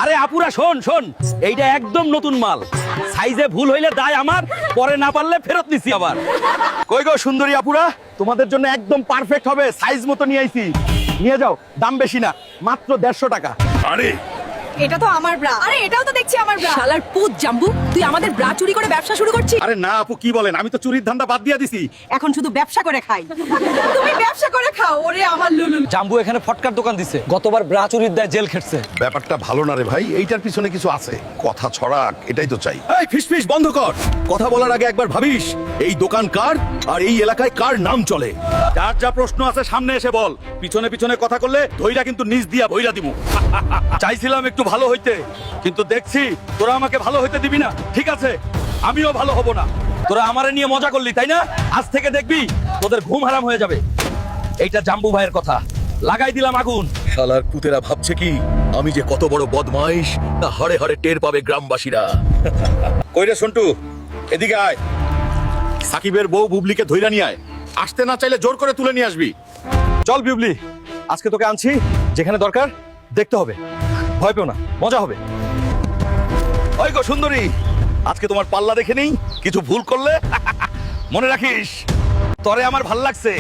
আরে আপুরা শোন শোন, এইটা একদম নতুন মাল। সাইজে ভুল হইলে দায় আমার, পরে না পারলে ফেরত নিছি আবার। কই গো সুন্দরী আপুরা, তোমাদের জন্য একদম পারফেক্ট হবে, সাইজ মতো নিয়ে আইছি। নিয়ে যাও, দাম বেশি না, মাত্র 150 টাকা। আরে এটা তো আমার ব্রা। আরে এটাও তো দেখছি আমার ব্রা। শালার পুত জাম্বু, তুই আমাদের ব্রা চুরি করে ব্যবসা শুরু করছিস? আরে না আপু, কি বলেন, আমি তো চুরির ধান্দা বাদ দিয়ে দিছি। এখন শুধু ব্যবসা করে খাই। তুমি ব্যবসা করে খাও। ওরে আমার লুলু। জাম্বু এখানে ফটকার দোকান দিছে, গতবার ব্রা চুরির দায় জেল খেটছে। ব্যাপারটা ভালো না রে ভাই, এইটার পিছনে কিছু আছে। কথা ছড়াক, এটাই তো চাই। এই ফিসফিস বন্ধ কর। কথা বলার আগে একবার ভাবিস এই দোকান কার আর এই এলাকায় কার নাম চলে। যার যা প্রশ্ন আছে সামনে এসে বল, পিছনে পিছনে কথা করলে ধইরা কিন্তু নিজ দিয়া বইরা দিমু। চাইছিলাম একটু ভালো হইতে, কিন্তু দেখছি তোরা আমাকে ভালো হইতে দিবি না। ঠিক আছে, আমিও ভালো হব না। তোরা আমারে নিয়ে মজা করলি তাই না? আজ থেকে দেখবি তোদের ঘুম হারাম হয়ে যাবে। এইটা জাম্বু ভাইয়ের কথা, লাগাই দিলাম আগুন। শালার পুতেরা ভাবছে কি আমি যে কত বড় বদমাইশ তা হরে হরে টের পাবে গ্রামবাসীরা। কইরে সন্টু, এদিকে আয়। সাকিবের বউ বুবলিকে ধইরা নিয়ে আয়। আসতে না চাইলে জোর করে তুলে নিয়ে আসবি। চল বিউবলি, আজকে তোকে আনছি, যেখানে দরকার দেখতে হবে। ভয় পেও না, মজা হবে। ওই গো সুন্দরী, আজকে তোমার পাল্লা দেখে নেই, কিছু ভুল করলে মনে রাখিস তরে আমার ভাল লাগছে।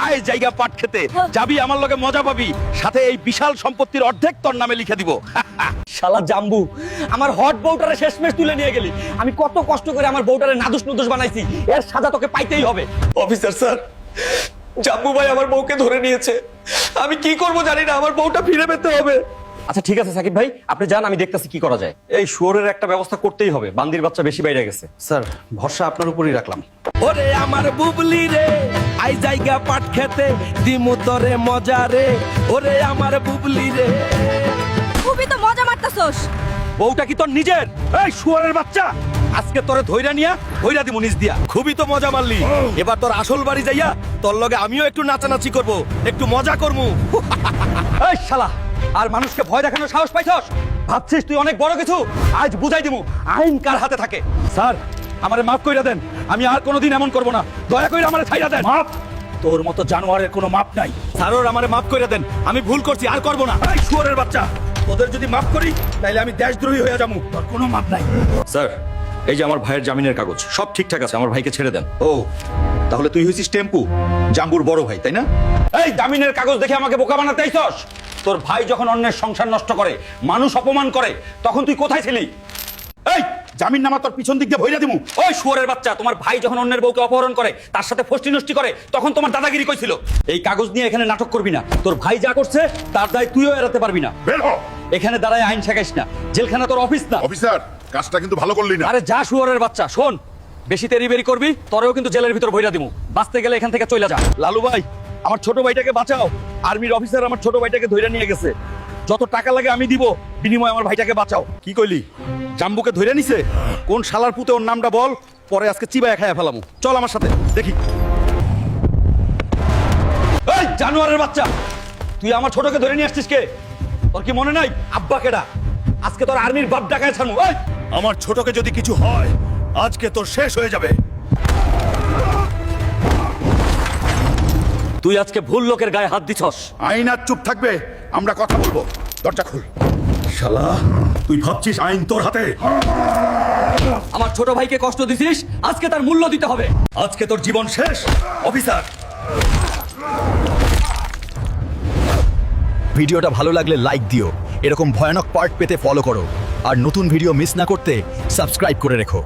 আয় জায়গা পাট খেতে যাবি, আমার লগে মজা পাবি, সাথে এই বিশাল সম্পত্তির অর্ধেক তোর নামে লিখে দিব। শালা জাম্বু, আমার হট বউটারে শেষমেশ তুলে নিয়ে গেলি। আমি কত কষ্ট করে আমার বউটারে নাদুস নুদুস বানাইছি, এর সাজা তোকে পাইতেই হবে। অফিসার স্যার, জাম্বু ভাই আমার বউকে ধরে নিয়েছে। আমি কি করব জানি না, আমার বউটা ফিরে পেতে হবে। আচ্ছা ঠিক আছে সাকিব ভাই, আপনি যান, আমি দেখতেছি কি করা যায়। এই শুয়োরের একটা ব্যবস্থা করতেই হবে, বান্দির বাচ্চা বেশি বাইরে গেছে। স্যার, ভরসা আপনার উপরই রাখলাম। ওরে আমার বুবলি রে, আই জায়গা পাট খেতে দিমু তরে মজা রে। ওরে আমার বুবলি রে। খুবই তো মজা মারতাছস। বউটা কি তোর নিজের? এই শুয়ারের বাচ্চা, আজকে তোরে ধইরা নিয়া ধইরা দিমু নিজ দিয়া। খুবই তো মজা মারলি, এবার তোর আসল বাড়ি যাইয়া তোর লগে আমিও একটু নাচানাচি করব, একটু মজা করমু। এই শালা, আর মানুষকে ভয় দেখানোর সাহস পাইছস? ভাবছিস তুই অনেক বড় কিছু? আজ বুঝাই দিমু আইন কার হাতে থাকে। স্যার, আমারে মাফ কইরা দেন, আমি আর কোনোদিন এমন করব না। দয়া কইরা আমারে ছাইরা দেন। মাফ? তোর মতো জানোয়ারের কোনো মাপ নাই। স্যারর আমারে মাফ কইরা দেন, আমি ভুল করছি, আর করব না। এই শুয়ারের বাচ্চা, তোদের যদি মাফ করি তাইলে আমি দেশদ্রোহী হয়ে যাবো। তোর কোনো মাপ নাই। স্যার, এই যে আমার ভাইয়ের জামিনের কাগজ, সব ঠিকঠাক আছে, আমার ভাইকে ছেড়ে দেন। ও, তাহলে তুই হইছিস টেম্পু, জাম্বুর বড় ভাই, তাই না? এই জামিনের কাগজ দেখে আমাকে বোকা বানাতে আইছস? তোর ভাই যখন অন্যের সংসার নষ্ট করে, মানুষ অপমান করে, তখন তুই কোথায় ছিলি? এই জামিন নামা তোর পিছন দিক দিয়ে ভইরা দিমু। ওই শুয়োরের বাচ্চা, তোমার ভাই যখন অন্যের বউকে অপহরণ করে, তার সাথে ফষ্টি নষ্টি করে, তখন তোমার দাদাগিরি কইছিল। এই কাগজ নিয়ে এখানে নাটক করবি না। তোর ভাই যা করছে তার দায় তুইও এড়াতে পারবি না। বের হ। এখানে দাঁড়ায় আইন শেখাইস না, জেলখানা তোর অফিস না। অফিসার, কাজটা কিন্তু ভালো করলি না। আরে যা শুয়োরের বাচ্চা, শোন, বেশি তেরি বেরি করবি, তোরেও কিন্তু জেলের ভিতর ভইরা দিমু। বাঁচতে গেলে এখান থেকে চলে যা। লালু ভাই, আমার ছোট ভাইটাকে বাঁচাও। আর্মির অফিসার আমার ছোট ভাইটাকে ধইরা নিয়ে গেছে, যত টাকা লাগে আমি দিব, বিনিময়ে আমার ভাইটাকে বাঁচাও। কি কইলি? জাম্বুকে ধইরা নিছে? কোন শালার পুতে ওর নামটা বল, পরে আজকে চিবায় খাইয়া ফেলামু। চল আমার সাথে দেখি। এই জানোয়ারের বাচ্চা, তুই আমার ছোটকে ধরে নিয়ে আসছিস কে? তোর কি মনে নাই আব্বা কেডা? আজকে তোর আর্মির বাপ ডাকায় ছাড়মু। এই, আমার ছোটকে যদি কিছু হয়, আজকে তোর শেষ হয়ে যাবে। তুই আজকে ভুল লোকের গায়ে হাত দিছস। আইন আর চুপ থাকবে, আমরা কথা বলবো। দরজা খুল। শালা, তুই ভাবছিস আইন তোর হাতে? আমার ছোট ভাইকে কষ্ট দিছিস, আজকে তার মূল্য দিতে হবে। আজকে তোর জীবন শেষ, অফিসার। ভিডিওটা ভালো লাগলে লাইক দিও, এরকম ভয়ানক পার্ট পেতে ফলো করো, আর নতুন ভিডিও মিস না করতে সাবস্ক্রাইব করে রেখো।